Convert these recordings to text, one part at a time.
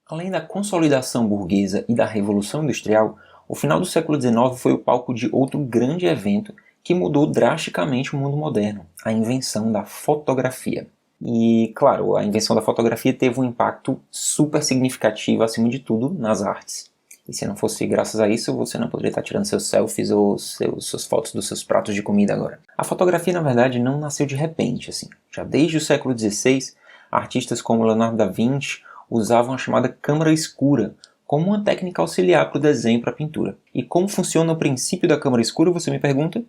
Além da consolidação burguesa e da Revolução Industrial, o final do século XIX foi o palco de outro grande evento que mudou drasticamente o mundo moderno, a invenção da fotografia. E, claro, a invenção da fotografia teve um impacto super significativo, acima de tudo, nas artes. E se não fosse graças a isso, você não poderia estar tirando seus selfies ou suas fotos dos seus pratos de comida agora. A fotografia, na verdade, não nasceu de repente, assim. Já desde o século XVI, artistas como Leonardo da Vinci usavam a chamada câmara escura como uma técnica auxiliar para o desenho e para a pintura. E como funciona o princípio da câmara escura, você me pergunta?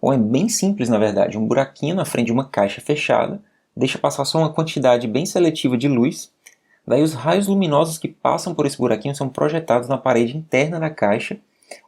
Bom, é bem simples, na verdade. Um buraquinho na frente de uma caixa fechada deixa passar só uma quantidade bem seletiva de luz. Daí os raios luminosos que passam por esse buraquinho são projetados na parede interna da caixa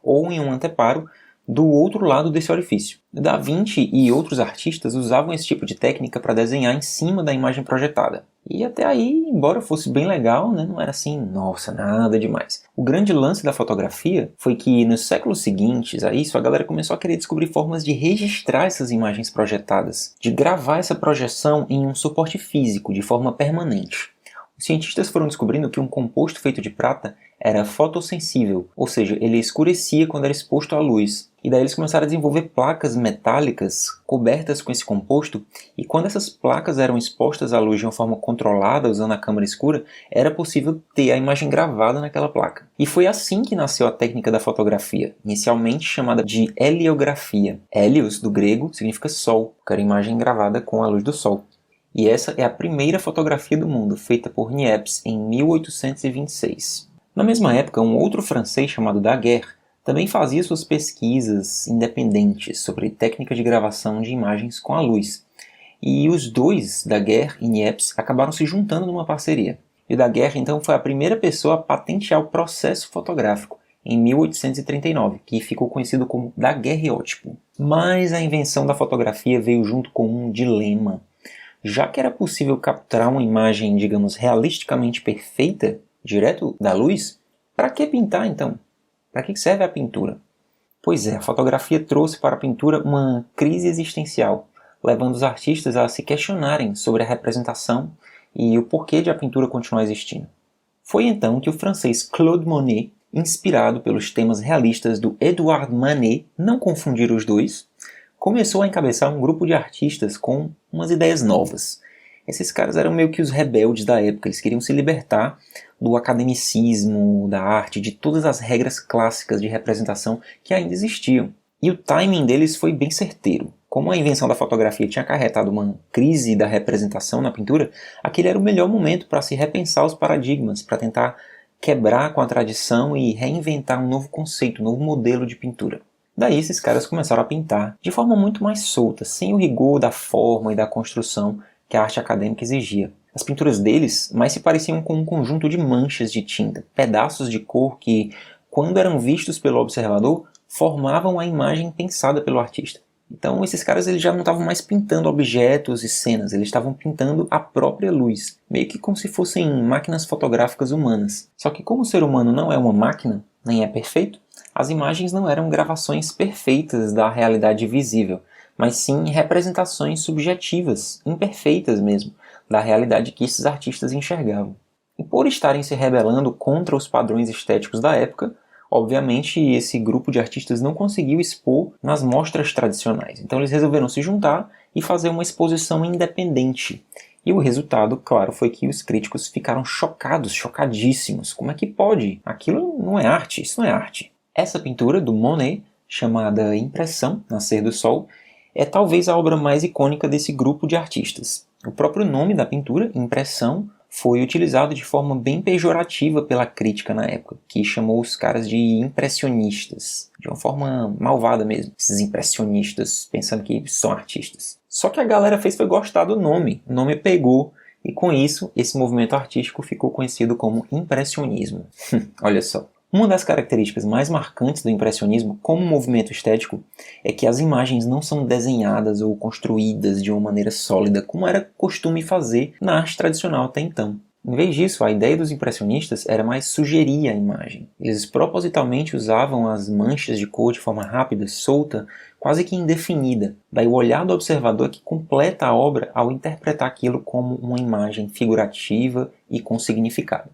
ou em um anteparo do outro lado desse orifício. Da Vinci e outros artistas usavam esse tipo de técnica para desenhar em cima da imagem projetada. E até aí, embora fosse bem legal, né, não era assim, nossa, nada demais. O grande lance da fotografia foi que nos séculos seguintes a isso, a galera começou a querer descobrir formas de registrar essas imagens projetadas, de gravar essa projeção em um suporte físico, de forma permanente. Os cientistas foram descobrindo que um composto feito de prata era fotossensível, ou seja, ele escurecia quando era exposto à luz. E daí eles começaram a desenvolver placas metálicas cobertas com esse composto, e quando essas placas eram expostas à luz de uma forma controlada, usando a câmara escura, era possível ter a imagem gravada naquela placa. E foi assim que nasceu a técnica da fotografia, inicialmente chamada de heliografia. Hélios, do grego, significa sol, que era a imagem gravada com a luz do sol. E essa é a primeira fotografia do mundo, feita por Niepce em 1826. Na mesma época, um outro francês chamado Daguerre também fazia suas pesquisas independentes sobre técnica de gravação de imagens com a luz. E os dois, Daguerre e Niepce, acabaram se juntando numa parceria. E Daguerre, então, foi a primeira pessoa a patentear o processo fotográfico, em 1839, que ficou conhecido como daguerreótipo. Mas a invenção da fotografia veio junto com um dilema. Já que era possível capturar uma imagem, digamos, realisticamente perfeita, direto da luz, para que pintar então? Para que serve a pintura? Pois é, a fotografia trouxe para a pintura uma crise existencial, levando os artistas a se questionarem sobre a representação e o porquê de a pintura continuar existindo. Foi então que o francês Claude Monet, inspirado pelos temas realistas do Edouard Manet, não confundir os dois, começou a encabeçar um grupo de artistas com umas ideias novas. Esses caras eram meio que os rebeldes da época, eles queriam se libertar do academicismo, da arte, de todas as regras clássicas de representação que ainda existiam. E o timing deles foi bem certeiro. Como a invenção da fotografia tinha acarretado uma crise da representação na pintura, aquele era o melhor momento para se repensar os paradigmas, para tentar quebrar com a tradição e reinventar um novo conceito, um novo modelo de pintura. Daí esses caras começaram a pintar de forma muito mais solta, sem o rigor da forma e da construção que a arte acadêmica exigia. As pinturas deles mais se pareciam com um conjunto de manchas de tinta, pedaços de cor que, quando eram vistos pelo observador, formavam a imagem pensada pelo artista. Então esses caras eles já não estavam mais pintando objetos e cenas, eles estavam pintando a própria luz, meio que como se fossem máquinas fotográficas humanas. Só que como o ser humano não é uma máquina, nem é perfeito, as imagens não eram gravações perfeitas da realidade visível, mas sim representações subjetivas, imperfeitas mesmo, da realidade que esses artistas enxergavam. E por estarem se rebelando contra os padrões estéticos da época, obviamente esse grupo de artistas não conseguiu expor nas mostras tradicionais. Então eles resolveram se juntar e fazer uma exposição independente. E o resultado, claro, foi que os críticos ficaram chocados, chocadíssimos. Como é que pode? Aquilo não é arte, isso não é arte. Essa pintura do Monet, chamada Impressão, Nascer do Sol, é talvez a obra mais icônica desse grupo de artistas. O próprio nome da pintura, Impressão, foi utilizado de forma bem pejorativa pela crítica na época, que chamou os caras de impressionistas, de uma forma malvada mesmo, esses impressionistas pensando que são artistas. Só que a galera foi gostar do nome, o nome pegou, e com isso, esse movimento artístico ficou conhecido como impressionismo. Olha só. Uma das características mais marcantes do impressionismo como movimento estético é que as imagens não são desenhadas ou construídas de uma maneira sólida, como era costume fazer na arte tradicional até então. Em vez disso, a ideia dos impressionistas era mais sugerir a imagem. Eles propositalmente usavam as manchas de cor de forma rápida, solta, quase que indefinida. Daí o olhar do observador que completa a obra ao interpretar aquilo como uma imagem figurativa e com significado.